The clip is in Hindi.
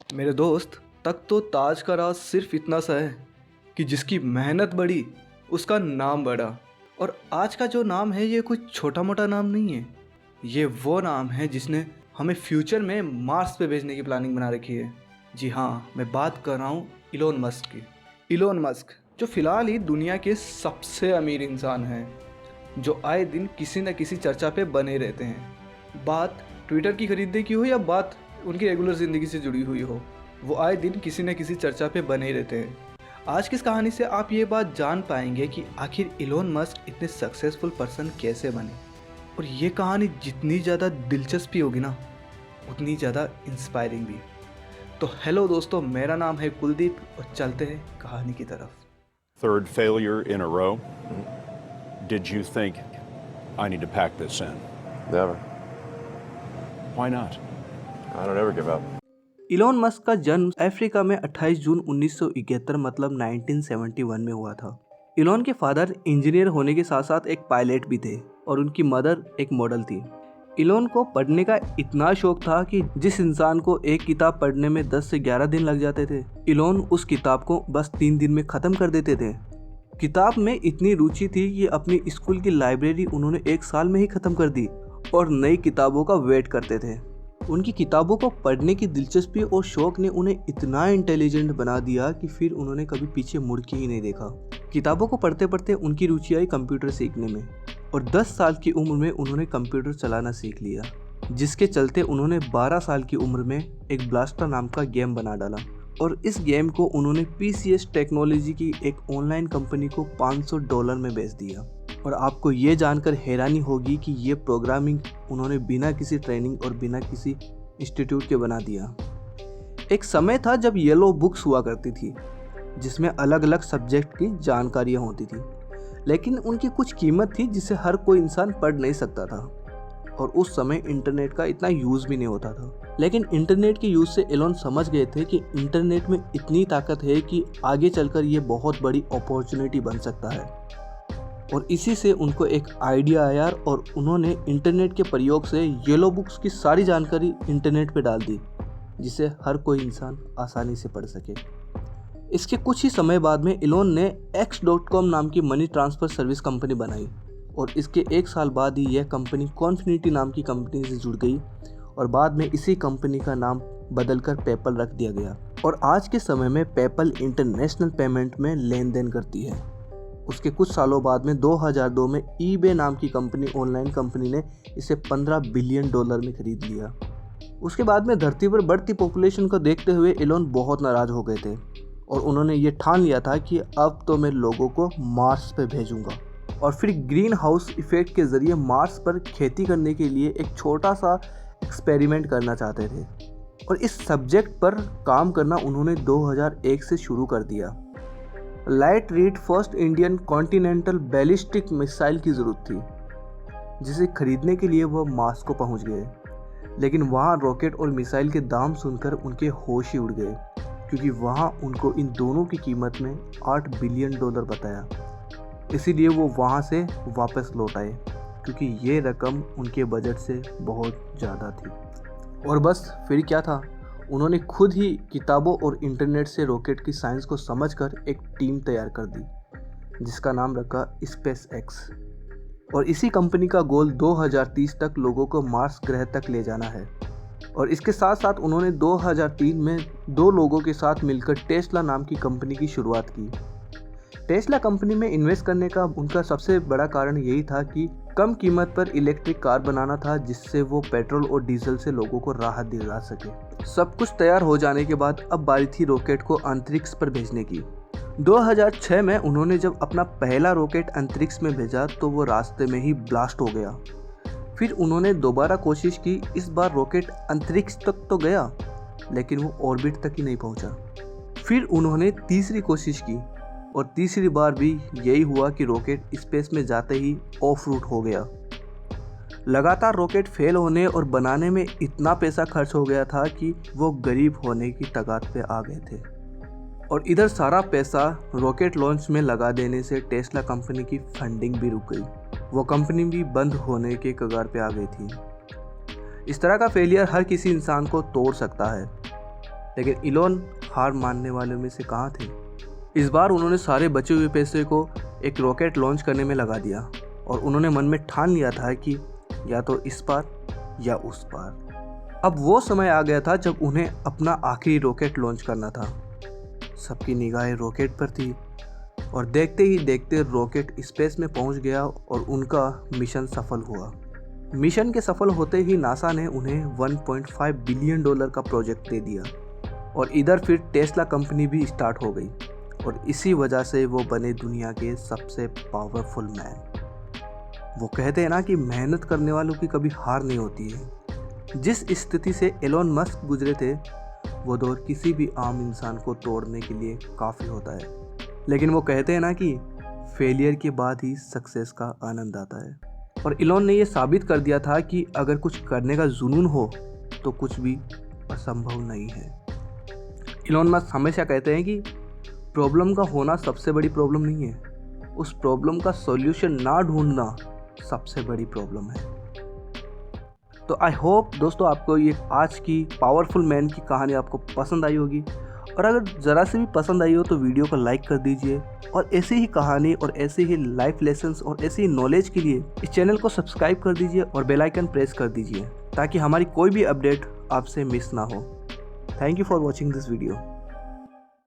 मेरे दोस्त, तक तो ताज का राज सिर्फ इतना सा है कि जिसकी मेहनत बड़ी उसका नाम बड़ा। और आज का जो नाम है ये कोई छोटा मोटा नाम नहीं है। ये वो नाम है जिसने हमें फ्यूचर में मार्स पे भेजने की प्लानिंग बना रखी है। जी हाँ, मैं बात कर रहा हूँ इलोन मस्क की। इलोन मस्क जो फ़िलहाल ही दुनिया के सबसे अमीर इंसान हैं, जो आए दिन किसी न किसी चर्चा पे बने रहते हैं। बात ट्विटर की खरीदने की हो या बात उनकी रेगुलर ज़िंदगी से जुड़ी हुई हो, वो आए दिन किसी न किसी चर्चा पे बने ही रहते हैं। आज की इस कहानी से आप ये बात जान पाएंगे कि आखिर इलोन मस्क इतने सक्सेसफुल पर्सन कैसे बने। और ये कहानी जितनी ज़्यादा दिलचस्पी होगी ना, उतनी ज़्यादा इंस्पायरिंग भी। तो हेलो दोस्तों, मेरा नाम है कुलदीप और चलते हैं कहानी की तरफ। Third failure in a row. Did you think, I need to pack this in? Never. Why not? I don't ever give up. Elon Musk का जन्म अफ्रीका में 28 जून 1971 मतलब 1971 में हुआ था। इलोन के फादर इंजीनियर होने के साथ साथ एक पायलट भी थे और उनकी मदर एक मॉडल थी। इलोन को पढ़ने का इतना शौक था कि जिस इंसान को एक किताब पढ़ने में 10 से 11 दिन लग जाते थे, इलोन उस किताब को बस 3 दिन में ख़त्म कर देते थे। किताब में इतनी रुचि थी कि अपनी स्कूल की लाइब्रेरी उन्होंने 1 साल में ही ख़त्म कर दी और नई किताबों का वेट करते थे। उनकी किताबों को पढ़ने की दिलचस्पी और शौक ने उन्हें इतना इंटेलिजेंट बना दिया कि फिर उन्होंने कभी पीछे मुड़ के ही नहीं देखा। किताबों को पढ़ते पढ़ते उनकी रुचि आई कंप्यूटर सीखने में और 10 साल की उम्र में उन्होंने कंप्यूटर चलाना सीख लिया, जिसके चलते उन्होंने 12 साल की उम्र में एक ब्लास्टर नाम का गेम बना डाला और इस गेम को उन्होंने PCS टेक्नोलॉजी की एक ऑनलाइन कंपनी को $500 में बेच दिया। और आपको ये जानकर हैरानी होगी कि ये प्रोग्रामिंग उन्होंने बिना किसी ट्रेनिंग और बिना किसी इंस्टीट्यूट के बना दिया। एक समय था जब येलो बुक्स हुआ करती थी जिसमें अलग अलग सब्जेक्ट की जानकारियाँ होती थी, लेकिन उनकी कुछ कीमत थी जिसे हर कोई इंसान पढ़ नहीं सकता था और उस समय इंटरनेट का इतना यूज़ भी नहीं होता था। लेकिन इंटरनेट के यूज़ से एलोन समझ गए थे कि इंटरनेट में इतनी ताकत है कि आगे चलकर ये बहुत बड़ी अपॉर्चुनिटी बन सकता है। और इसी से उनको एक आइडिया आया और उन्होंने इंटरनेट के प्रयोग से येलो बुक्स की सारी जानकारी इंटरनेट पे डाल दी, जिसे हर कोई इंसान आसानी से पढ़ सके। इसके कुछ ही समय बाद में एलोन ने X.com नाम की मनी ट्रांसफ़र सर्विस कंपनी बनाई और इसके 1 साल बाद ही यह कंपनी कॉन्फिनिटी नाम की कंपनी से जुड़ गई और बाद में इसी कंपनी का नाम बदलकर पेपल रख दिया गया। और आज के समय में पेपल इंटरनेशनल पेमेंट में लेन देन करती है। उसके कुछ सालों बाद में 2002 में eBay नाम की कंपनी, ऑनलाइन कंपनी ने इसे $15 बिलियन में खरीद लिया। उसके बाद में धरती पर बढ़ती पॉपुलेशन को देखते हुए एलोन बहुत नाराज़ हो गए थे और उन्होंने ये ठान लिया था कि अब तो मैं लोगों को मार्स पे भेजूंगा। और फिर ग्रीन हाउस इफेक्ट के ज़रिए मार्स पर खेती करने के लिए एक छोटा सा एक्सपेरिमेंट करना चाहते थे और इस सब्जेक्ट पर काम करना उन्होंने 2001 से शुरू कर दिया। Light read first Indian continental ballistic missile की ज़रूरत थी, जिसे खरीदने के लिए वह मार्स को पहुंच गए। लेकिन वहां रॉकेट और मिसाइल के दाम सुनकर उनके होश ही उड़ गए, क्योंकि वहां उनको इन दोनों की कीमत में $8 बिलियन बताया। इसीलिए वो वहां से वापस लौट आए, क्योंकि ये रकम उनके बजट से बहुत ज़्यादा थी। और बस फिर क्या था, उन्होंने खुद ही किताबों और इंटरनेट से रॉकेट की साइंस को समझकर एक टीम तैयार कर दी, जिसका नाम रखा SpaceX। और इसी कंपनी का गोल 2030 तक लोगों को मार्स ग्रह तक ले जाना है। और इसके साथ साथ उन्होंने 2003 में 2 लोगों के साथ मिलकर टेस्ला नाम की कंपनी की शुरुआत की। टेस्ला कंपनी में इन्वेस्ट करने का उनका सबसे बड़ा कारण यही था कि कम कीमत पर इलेक्ट्रिक कार बनाना था, जिससे वो पेट्रोल और डीजल से लोगों को राहत दिला सके। सब कुछ तैयार हो जाने के बाद अब बारी थी रॉकेट को अंतरिक्ष पर भेजने की। 2006 में उन्होंने जब अपना पहला रॉकेट अंतरिक्ष में भेजा तो वो रास्ते में ही ब्लास्ट हो गया। फिर उन्होंने दोबारा कोशिश की। इस बार रॉकेट अंतरिक्ष तक तो गया, लेकिन वो ऑर्बिट तक ही नहीं पहुंचा। फिर उन्होंने तीसरी कोशिश की और तीसरी बार भी यही हुआ कि रॉकेट स्पेस में जाते ही ऑफ रूट हो गया। लगातार रॉकेट फेल होने और बनाने में इतना पैसा खर्च हो गया था कि वो गरीब होने की कगार पे आ गए थे। और इधर सारा पैसा रॉकेट लॉन्च में लगा देने से टेस्ला कंपनी की फंडिंग भी रुक गई। वो कंपनी भी बंद होने के कगार पे आ गई थी। इस तरह का फेलियर हर किसी इंसान को तोड़ सकता है, लेकिन इलोन हार मानने वालों में से कहाँ थे। इस बार उन्होंने सारे बचे हुए पैसे को एक रॉकेट लॉन्च करने में लगा दिया और उन्होंने मन में ठान लिया था कि या तो इस पार या उस पार। अब वो समय आ गया था जब उन्हें अपना आखिरी रॉकेट लॉन्च करना था। सबकी निगाहें रॉकेट पर थी और देखते ही देखते रॉकेट स्पेस में पहुंच गया और उनका मिशन सफल हुआ। मिशन के सफल होते ही नासा ने उन्हें $1.5 बिलियन का प्रोजेक्ट दे दिया और इधर फिर टेस्ला कंपनी भी स्टार्ट हो गई और इसी वजह से वो बने दुनिया के सबसे पावरफुल मैन। वो कहते हैं ना कि मेहनत करने वालों की कभी हार नहीं होती है। जिस स्थिति से एलोन मस्क गुजरे थे वो दौर किसी भी आम इंसान को तोड़ने के लिए काफ़ी होता है, लेकिन वो कहते हैं ना कि फेलियर के बाद ही सक्सेस का आनंद आता है। और एलोन ने ये साबित कर दिया था कि अगर कुछ करने का जुनून हो तो कुछ भी असंभव नहीं है। एलोन मस्क हमेशा कहते हैं कि प्रॉब्लम का होना सबसे बड़ी प्रॉब्लम नहीं है, उस प्रॉब्लम का सॉल्यूशन ना ढूंढना सबसे बड़ी प्रॉब्लम है। तो आई होप दोस्तों आपको ये आज की पावरफुल मैन की कहानी आपको पसंद आई होगी, और अगर ज़रा से भी पसंद आई हो तो वीडियो को लाइक कर दीजिए और ऐसी ही कहानी और ऐसे ही लाइफ लेसन्स और ऐसी ही नॉलेज के लिए इस चैनल को सब्सक्राइब कर दीजिए और बेल आइकन प्रेस कर दीजिए ताकि हमारी कोई भी अपडेट आपसे मिस ना हो। Thank you for watching this video.